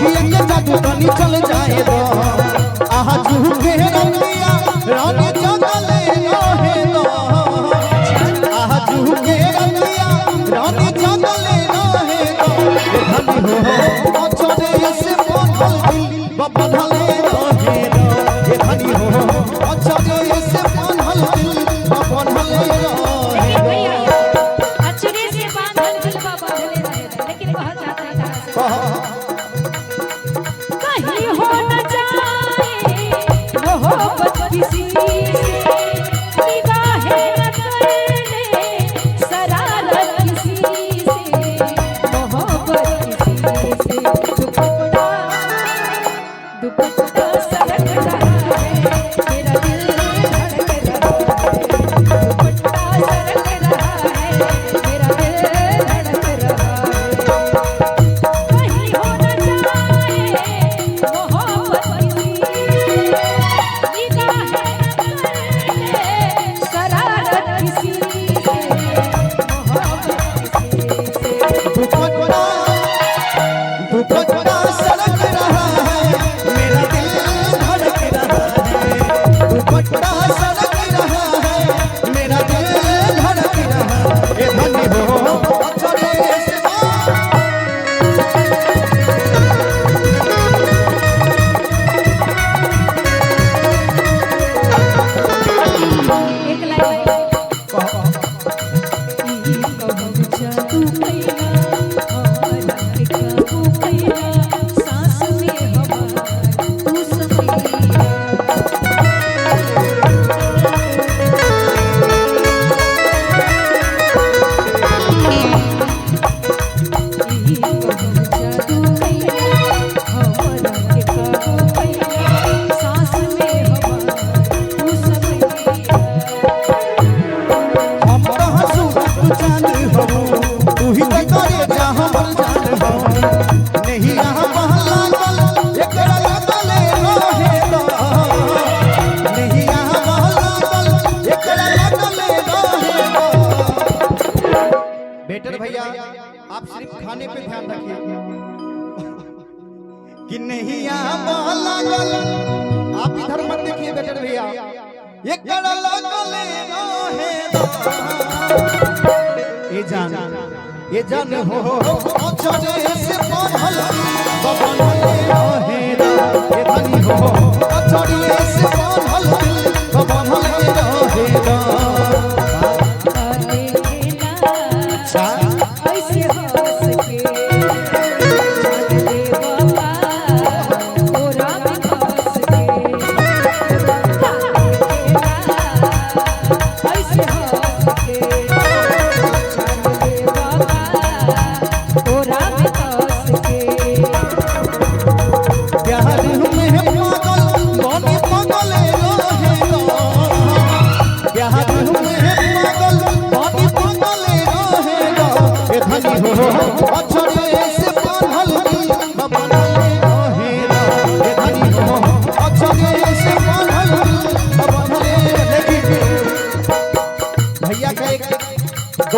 चल जाए दो आहा झूठे रंगिया रानी जगले रहे दो आहा झूठे रंगिया रानी जगले रहे दो धनी हो अचरे से बनल दिल बबधले रहे दो ये धनी हो अचरे से बनल दिल बबधले रहे दो अचरे से बांधल दिल बबधले रहे दो लेकिन बहुत ज्यादा है किसी से निगाहें न करने शरारत किसी से मोहब्बत किसी से दुपट्टा कि नहीं लागल। आप इधर मत देखिए बेटर भैया, ये कड़ा लागल रहे ये जान हो अचरे से पढ़ल बनले रहे ये धनी हो अचरे से पढ़ल बनले रहे ऐसे हंस के अच्छा